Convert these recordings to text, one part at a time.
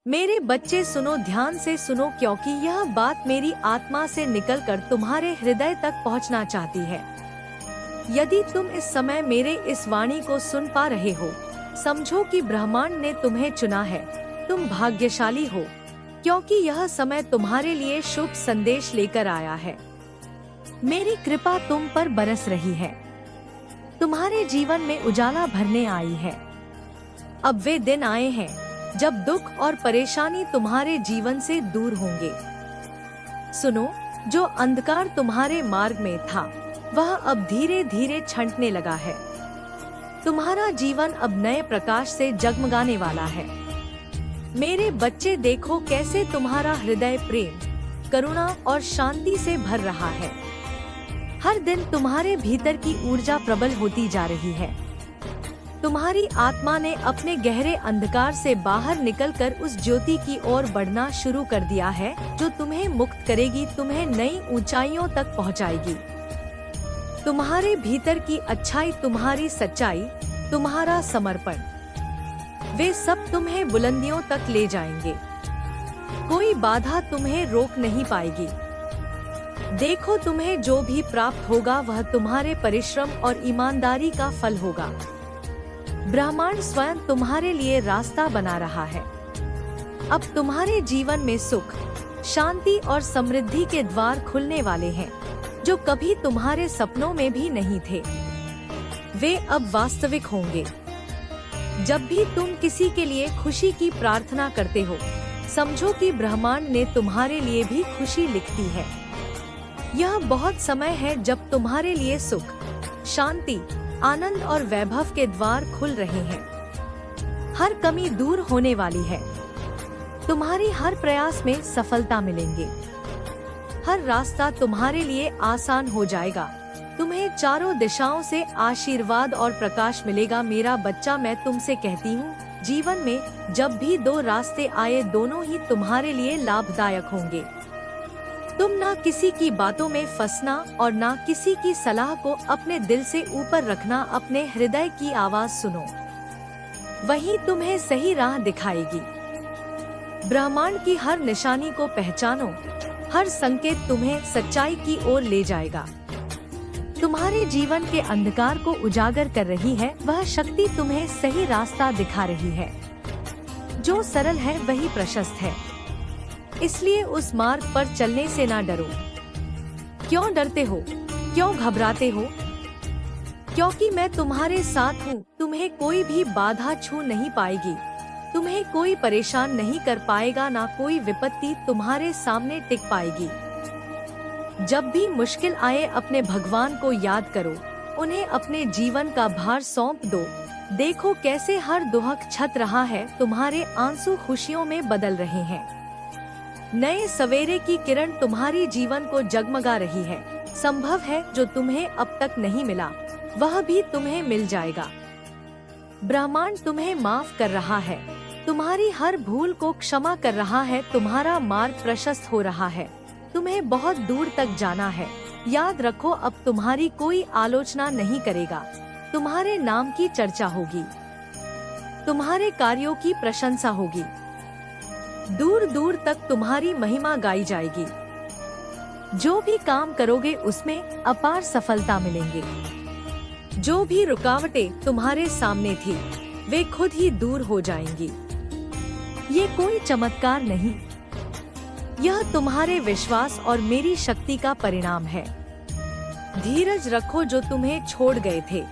मेरे बच्चे सुनो, ध्यान से सुनो, क्योंकि यह बात मेरी आत्मा से निकलकर तुम्हारे हृदय तक पहुंचना चाहती है। यदि तुम इस समय मेरे इस वाणी को सुन पा रहे हो, समझो कि ब्रह्मांड ने तुम्हें चुना है। तुम भाग्यशाली हो, क्योंकि यह समय तुम्हारे लिए शुभ संदेश लेकर आया है। मेरी कृपा तुम पर बरस रही है, तुम्हारे जीवन में उजाला भरने आई है। अब वे दिन आए हैं जब दुख और परेशानी तुम्हारे जीवन से दूर होंगे। सुनो, जो अंधकार तुम्हारे मार्ग में था, वह अब धीरे धीरे छंटने लगा है। तुम्हारा जीवन अब नए प्रकाश से जगमगाने वाला है। मेरे बच्चे, देखो कैसे तुम्हारा हृदय प्रेम, करुणा और शांति से भर रहा है। हर दिन तुम्हारे भीतर की ऊर्जा प्रबल होती जा रही है। तुम्हारी आत्मा ने अपने गहरे अंधकार से बाहर निकलकर उस ज्योति की ओर बढ़ना शुरू कर दिया है, जो तुम्हें मुक्त करेगी, तुम्हें नई ऊंचाइयों तक पहुंचाएगी। तुम्हारे भीतर की अच्छाई, तुम्हारी सच्चाई, तुम्हारा समर्पण, वे सब तुम्हें बुलंदियों तक ले जाएंगे। कोई बाधा तुम्हें रोक नहीं पाएगी। देखो, तुम्हें जो भी प्राप्त होगा वह तुम्हारे परिश्रम और ईमानदारी का फल होगा। ब्रह्मांड स्वयं तुम्हारे लिए रास्ता बना रहा है। अब तुम्हारे जीवन में सुख, शांति और समृद्धि के द्वार खुलने वाले हैं, जो कभी तुम्हारे सपनों में भी नहीं थे। वे अब वास्तविक होंगे। जब भी तुम किसी के लिए खुशी की प्रार्थना करते हो, समझो कि ब्रह्मांड ने तुम्हारे लिए भी खुशी लिखती है। यह बहुत समय है जब तुम्हारे लिए सुख, शांति, आनंद और वैभव के द्वार खुल रहे हैं। हर कमी दूर होने वाली है। तुम्हारी हर प्रयास में सफलता मिलेंगे। हर रास्ता तुम्हारे लिए आसान हो जाएगा। तुम्हें चारों दिशाओं से आशीर्वाद और प्रकाश मिलेगा। मेरा बच्चा, मैं तुमसे कहती हूँ, जीवन में जब भी दो रास्ते आए, दोनों ही तुम्हारे लिए लाभदायक होंगे। तुम ना किसी की बातों में फंसना और ना किसी की सलाह को अपने दिल से ऊपर रखना। अपने हृदय की आवाज सुनो, वही तुम्हें सही राह दिखाएगी। ब्रह्मांड की हर निशानी को पहचानो, हर संकेत तुम्हें सच्चाई की ओर ले जाएगा। तुम्हारे जीवन के अंधकार को उजागर कर रही है वह शक्ति तुम्हें सही रास्ता दिखा रही है। जो सरल है वही प्रशस्त है, इसलिए उस मार्ग पर चलने से ना डरो। क्यों डरते हो, क्यों घबराते हो? क्योंकि मैं तुम्हारे साथ हूँ। तुम्हें कोई भी बाधा छू नहीं पाएगी, तुम्हें कोई परेशान नहीं कर पाएगा, ना कोई विपत्ति तुम्हारे सामने टिक पाएगी। जब भी मुश्किल आए, अपने भगवान को याद करो, उन्हें अपने जीवन का भार सौंप दो। देखो कैसे हर दुहक छत रहा है, तुम्हारे आंसू खुशियों में बदल रहे हैं। नए सवेरे की किरण तुम्हारी जीवन को जगमगा रही है। संभव है जो तुम्हें अब तक नहीं मिला, वह भी तुम्हें मिल जाएगा। ब्रह्मांड तुम्हें माफ कर रहा है, तुम्हारी हर भूल को क्षमा कर रहा है। तुम्हारा मार्ग प्रशस्त हो रहा है। तुम्हें बहुत दूर तक जाना है। याद रखो, अब तुम्हारी कोई आलोचना नहीं करेगा। तुम्हारे नाम की चर्चा होगी, तुम्हारे कार्यों की प्रशंसा होगी। दूर दूर तक तुम्हारी महिमा गाई जाएगी। जो भी काम करोगे उसमें अपार सफलता मिलेंगे। जो भी रुकावटें तुम्हारे सामने थी, वे खुद ही दूर हो जाएंगी। ये कोई चमत्कार नहीं, यह तुम्हारे विश्वास और मेरी शक्ति का परिणाम है। धीरज रखो, जो तुम्हें छोड़ गए थे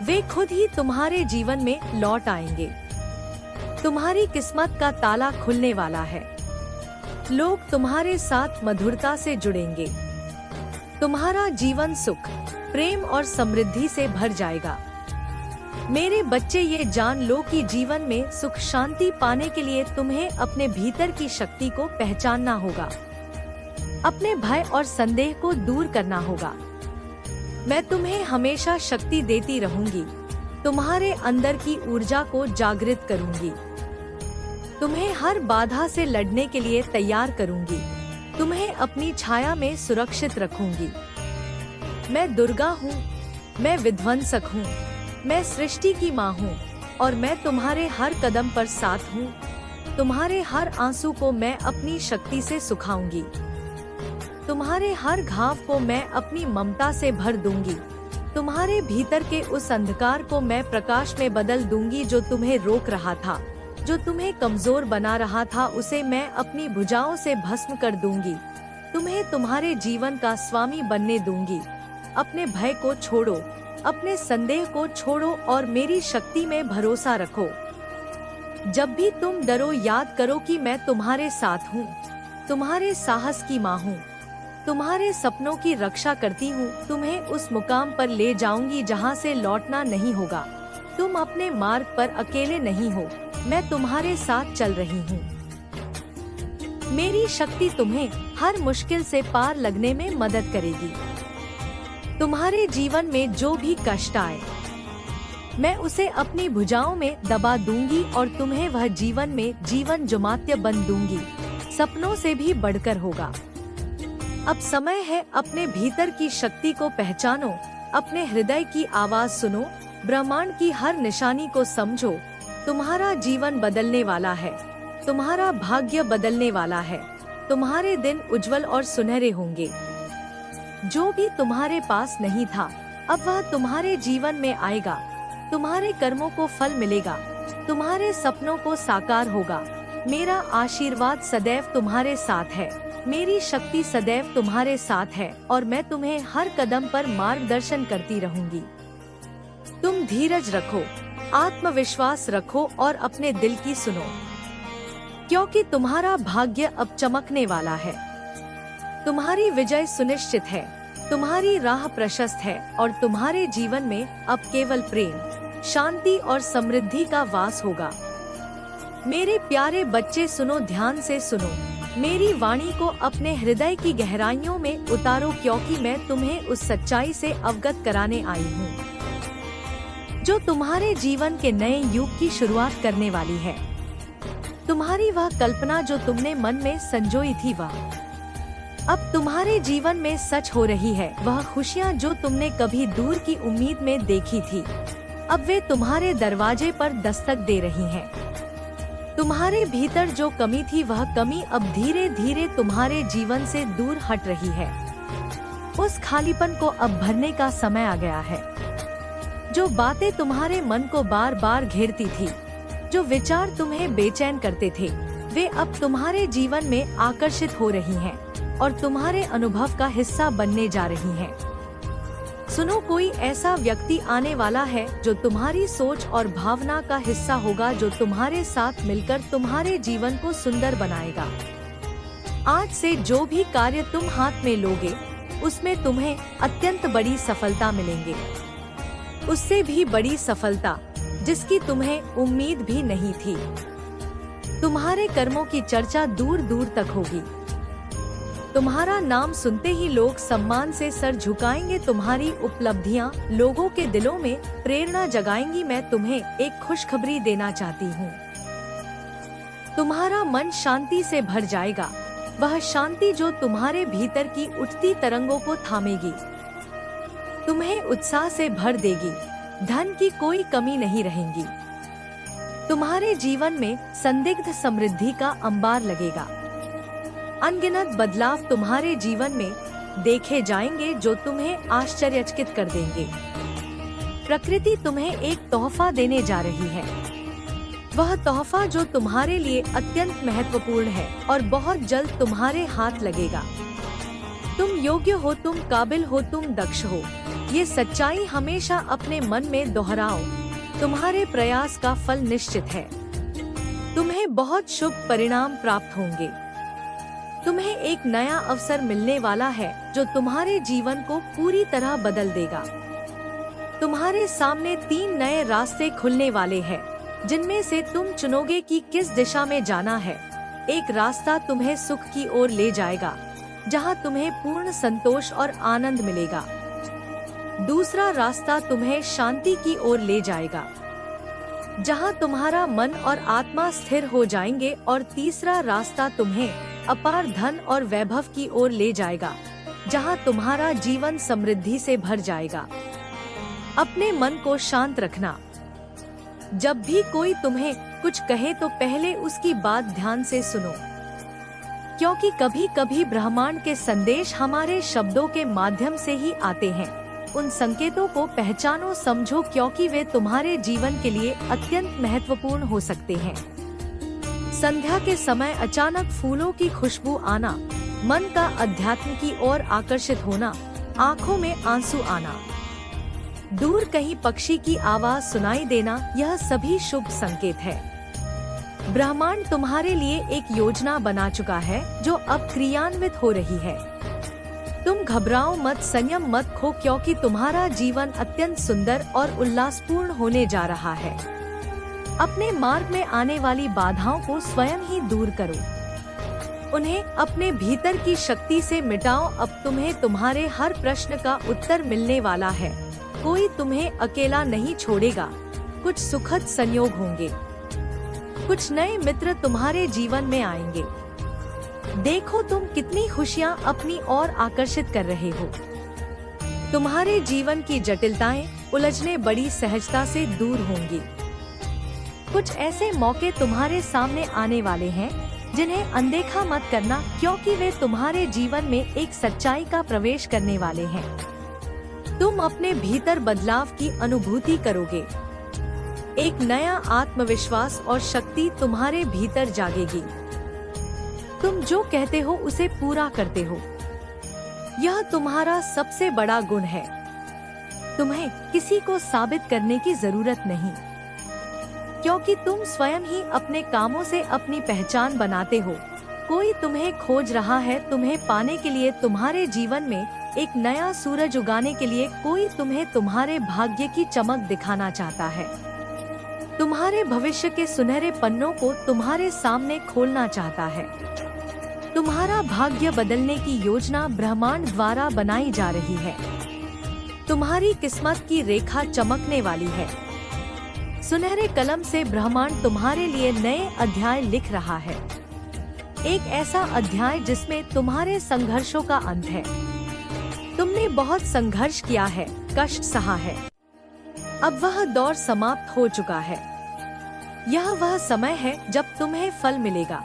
वे खुद ही तुम्हारे जीवन में लौट आएंगे। तुम्हारी किस्मत का ताला खुलने वाला है। लोग तुम्हारे साथ मधुरता से जुड़ेंगे। तुम्हारा जीवन सुख, प्रेम और समृद्धि से भर जाएगा। मेरे बच्चे, ये जान लो कि जीवन में सुख शांति पाने के लिए तुम्हें अपने भीतर की शक्ति को पहचानना होगा। अपने भय और संदेह को दूर करना होगा। मैं तुम्हें हमेशा शक्ति देती रहूंगी, तुम्हारे अंदर की ऊर्जा को जागृत करूंगी। तुम्हें हर बाधा से लड़ने के लिए तैयार करूंगी। तुम्हें अपनी छाया में सुरक्षित रखूंगी। मैं दुर्गा हूँ, मैं विध्वंसक हूँ, मैं सृष्टि की माँ हूँ और मैं तुम्हारे हर कदम पर साथ हूँ। तुम्हारे हर आंसू को मैं अपनी शक्ति से सुखाऊंगी। तुम्हारे हर घाव को मैं अपनी ममता से भर दूंगी। तुम्हारे भीतर के उस अंधकार को मैं प्रकाश में बदल दूंगी जो तुम्हें रोक रहा था, जो तुम्हें कमजोर बना रहा था, उसे मैं अपनी भुजाओं से भस्म कर दूंगी। तुम्हें तुम्हारे जीवन का स्वामी बनने दूंगी। अपने भय को छोड़ो, अपने संदेह को छोड़ो और मेरी शक्ति में भरोसा रखो। जब भी तुम डरो, याद करो कि मैं तुम्हारे साथ हूँ, तुम्हारे साहस की माँ हूँ, तुम्हारे सपनों की रक्षा करती हूँ। तुम्हें उस मुकाम पर ले जाऊंगी जहाँ से लौटना नहीं होगा। तुम अपने मार्ग पर अकेले नहीं हो, मैं तुम्हारे साथ चल रही हूँ। मेरी शक्ति तुम्हें हर मुश्किल से पार लगने में मदद करेगी। तुम्हारे जीवन में जो भी कष्ट आए, मैं उसे अपनी भुजाओं में दबा दूंगी और तुम्हें वह जीवन में जीवन जुमात्य बन दूंगी। सपनों से भी बढ़कर होगा। अब समय है, अपने भीतर की शक्ति को पहचानो, अपने हृदय की आवाज सुनो, ब्रह्मांड की हर निशानी को समझो। तुम्हारा जीवन बदलने वाला है, तुम्हारा भाग्य बदलने वाला है। तुम्हारे दिन उज्जवल और सुनहरे होंगे। जो भी तुम्हारे पास नहीं था, अब वह तुम्हारे जीवन में आएगा। तुम्हारे कर्मों को फल मिलेगा, तुम्हारे सपनों को साकार होगा। मेरा आशीर्वाद सदैव तुम्हारे साथ है, मेरी शक्ति सदैव तुम्हारे साथ है और मैं तुम्हें हर कदम पर मार्गदर्शन करती रहूंगी। तुम धीरज रखो, आत्मविश्वास रखो और अपने दिल की सुनो, क्योंकि तुम्हारा भाग्य अब चमकने वाला है। तुम्हारी विजय सुनिश्चित है, तुम्हारी राह प्रशस्त है और तुम्हारे जीवन में अब केवल प्रेम, शांति और समृद्धि का वास होगा। मेरे प्यारे बच्चे, सुनो, ध्यान से सुनो। मेरी वाणी को अपने हृदय की गहराइयों में उतारो, क्योंकि मैं तुम्हें उस सच्चाई से अवगत कराने आई हूँ जो तुम्हारे जीवन के नए युग की शुरुआत करने वाली है। तुम्हारी वह कल्पना जो तुमने मन में संजोई थी, वह अब तुम्हारे जीवन में सच हो रही है। वह खुशियाँ जो तुमने कभी दूर की उम्मीद में देखी थी, अब वे तुम्हारे दरवाजे पर दस्तक दे रही हैं। तुम्हारे भीतर जो कमी थी, वह कमी अब धीरे धीरे तुम्हारे जीवन से दूर हट रही है। उस खालीपन को अब भरने का समय आ गया है। जो बातें तुम्हारे मन को बार बार घेरती थी, जो विचार तुम्हें बेचैन करते थे, वे अब तुम्हारे जीवन में आकर्षित हो रही हैं और तुम्हारे अनुभव का हिस्सा बनने जा रही हैं। सुनो, कोई ऐसा व्यक्ति आने वाला है जो तुम्हारी सोच और भावना का हिस्सा होगा, जो तुम्हारे साथ मिलकर तुम्हारे जीवन को सुंदर बनाएगा। आज से जो भी कार्य तुम हाथ में लोगे, उसमें तुम्हें अत्यंत बड़ी सफलता मिलेंगे, उससे भी बड़ी सफलता जिसकी तुम्हें उम्मीद भी नहीं थी। तुम्हारे कर्मों की चर्चा दूर दूर तक होगी। तुम्हारा नाम सुनते ही लोग सम्मान से सर झुकाएंगे। तुम्हारी उपलब्धियां लोगों के दिलों में प्रेरणा जगाएंगी। मैं तुम्हें एक खुशखबरी देना चाहती हूँ। तुम्हारा मन शांति से भर जाएगा, वह शांति जो तुम्हारे भीतर की उठती तरंगों को थामेगी, तुम्हें उत्साह से भर देगी। धन की कोई कमी नहीं रहेगी। तुम्हारे जीवन में संदिग्ध समृद्धि का अंबार लगेगा। अनगिनत बदलाव तुम्हारे जीवन में देखे जाएंगे जो तुम्हें आश्चर्यचकित कर देंगे। प्रकृति तुम्हें एक तोहफा देने जा रही है, वह तोहफा जो तुम्हारे लिए अत्यंत महत्वपूर्ण है और बहुत जल्द तुम्हारे हाथ लगेगा। तुम योग्य हो, तुम काबिल हो, तुम दक्ष हो। ये सच्चाई हमेशा अपने मन में दोहराओ। तुम्हारे प्रयास का फल निश्चित है। तुम्हें बहुत शुभ परिणाम प्राप्त होंगे। तुम्हें एक नया अवसर मिलने वाला है जो तुम्हारे जीवन को पूरी तरह बदल देगा। तुम्हारे सामने 3 नए रास्ते खुलने वाले हैं, जिनमें से तुम चुनोगे कि किस दिशा में जाना है। एक रास्ता तुम्हें सुख की ओर ले जाएगा, जहां तुम्हें पूर्ण संतोष और आनंद मिलेगा। दूसरा रास्ता तुम्हें शांति की ओर ले जाएगा, जहां तुम्हारा मन और आत्मा स्थिर हो जाएंगे। और तीसरा रास्ता तुम्हें अपार धन और वैभव की ओर ले जाएगा, जहां तुम्हारा जीवन समृद्धि से भर जाएगा। अपने मन को शांत रखना, जब भी कोई तुम्हें कुछ कहे तो पहले उसकी बात ध्यान से सुनो, क्योंकि कभी कभी ब्रह्मांड के संदेश हमारे शब्दों के माध्यम से ही आते हैं। उन संकेतों को पहचानो, समझो, क्योंकि वे तुम्हारे जीवन के लिए अत्यंत महत्वपूर्ण हो सकते हैं। संध्या के समय अचानक फूलों की खुशबू आना, मन का अध्यात्म की ओर आकर्षित होना, आंखों में आंसू आना, दूर कहीं पक्षी की आवाज सुनाई देना, यह सभी शुभ संकेत है। ब्रह्मांड तुम्हारे लिए एक योजना बना चुका है जो अब क्रियान्वित हो रही है। तुम घबराओ मत, संयम मत खो, क्योंकि तुम्हारा जीवन अत्यंत सुंदर और उल्लासपूर्ण होने जा रहा है। अपने मार्ग में आने वाली बाधाओं को स्वयं ही दूर करो, उन्हें अपने भीतर की शक्ति से मिटाओ। अब तुम्हें तुम्हारे हर प्रश्न का उत्तर मिलने वाला है। कोई तुम्हें अकेला नहीं छोड़ेगा। कुछ सुखद संयोग होंगे, कुछ नए मित्र तुम्हारे जीवन में आएंगे। देखो तुम कितनी खुशियाँ अपनी ओर आकर्षित कर रहे हो। तुम्हारे जीवन की जटिलताएं, उलझने बड़ी सहजता से दूर होंगी। कुछ ऐसे मौके तुम्हारे सामने आने वाले हैं जिन्हें अनदेखा मत करना, क्योंकि वे तुम्हारे जीवन में एक सच्चाई का प्रवेश करने वाले हैं। तुम अपने भीतर बदलाव की अनुभूति करोगे। एक नया आत्मविश्वास और शक्ति तुम्हारे भीतर जागेगी। तुम जो कहते हो उसे पूरा करते हो। यह तुम्हारा सबसे बड़ा गुण है। तुम्हें किसी को साबित करने की जरूरत नहीं, क्योंकि तुम स्वयं ही अपने कामों से अपनी पहचान बनाते हो। कोई तुम्हें खोज रहा है, तुम्हें पाने के लिए, तुम्हारे जीवन में एक नया सूरज उगाने के लिए। कोई तुम्हें तुम्हारे भाग्य की चमक दिखाना चाहता है, तुम्हारे भविष्य के सुनहरे पन्नों को तुम्हारे सामने खोलना चाहता है। तुम्हारा भाग्य बदलने की योजना ब्रह्मांड द्वारा बनाई जा रही है। तुम्हारी किस्मत की रेखा चमकने वाली है। सुनहरे कलम से ब्रह्मांड तुम्हारे लिए नए अध्याय लिख रहा है। एक ऐसा अध्याय जिसमें तुम्हारे संघर्षों का अंत है। तुमने बहुत संघर्ष किया है, कष्ट सहा है। अब वह दौर समाप्त हो चुका है। यह वह समय है जब तुम्हें फल मिलेगा।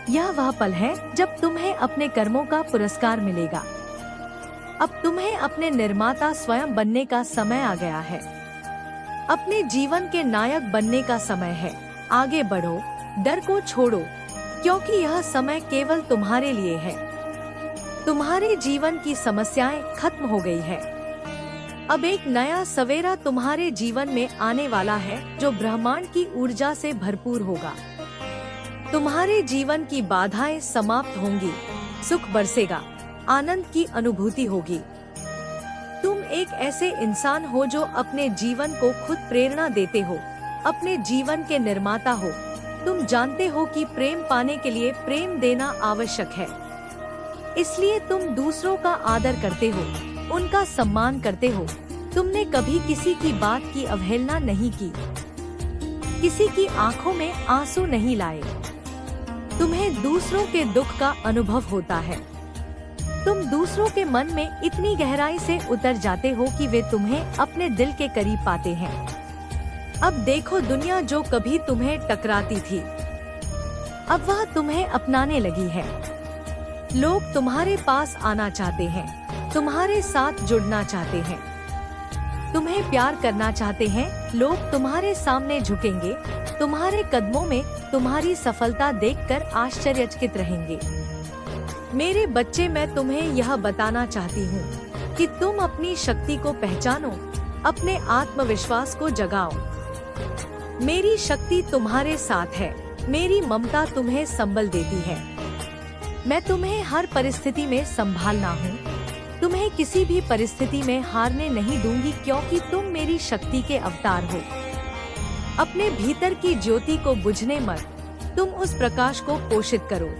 यह वह पल है जब तुम्हें अपने कर्मों का पुरस्कार मिलेगा। अब तुम्हें अपने निर्माता स्वयं बनने का समय आ गया है। अपने जीवन के नायक बनने का समय है। आगे बढ़ो, डर को छोड़ो, क्योंकि यह समय केवल तुम्हारे लिए है। तुम्हारे जीवन की समस्याएं खत्म हो गई है। अब एक नया सवेरा तुम्हारे जीवन में आने वाला है जो ब्रह्मांड की ऊर्जा से भरपूर होगा। तुम्हारे जीवन की बाधाएं समाप्त होंगी, सुख बरसेगा, आनंद की अनुभूति होगी। तुम एक ऐसे इंसान हो जो अपने जीवन को खुद प्रेरणा देते हो, अपने जीवन के निर्माता हो। तुम जानते हो कि प्रेम पाने के लिए प्रेम देना आवश्यक है, इसलिए तुम दूसरों का आदर करते हो, उनका सम्मान करते हो। तुमने कभी किसी की बात की अवहेलना नहीं की, किसी की आंखों में आंसू नहीं लाए। तुम्हें दूसरों के दुख का अनुभव होता है। तुम दूसरों के मन में इतनी गहराई से उतर जाते हो कि वे तुम्हें अपने दिल के करीब पाते हैं। अब देखो, दुनिया जो कभी तुम्हें टकराती थी, अब वह तुम्हें अपनाने लगी है। लोग तुम्हारे पास आना चाहते हैं, तुम्हारे साथ जुड़ना चाहते हैं, तुम्हें प्यार करना चाहते हैं। लोग तुम्हारे सामने झुकेंगे, तुम्हारे कदमों में तुम्हारी सफलता देखकर आश्चर्यचकित रहेंगे। मेरे बच्चे, मैं तुम्हें यह बताना चाहती हूँ कि तुम अपनी शक्ति को पहचानो, अपने आत्मविश्वास को जगाओ। मेरी शक्ति तुम्हारे साथ है, मेरी ममता तुम्हें संबल देती है। मैं तुम्हें हर परिस्थिति में संभालना हूँ। तुम्हें किसी भी परिस्थिति में हारने नहीं दूंगी, क्योंकि तुम मेरी शक्ति के अवतार हो। अपने भीतर की ज्योति को बुझने मत, तुम उस प्रकाश को पोषित करो।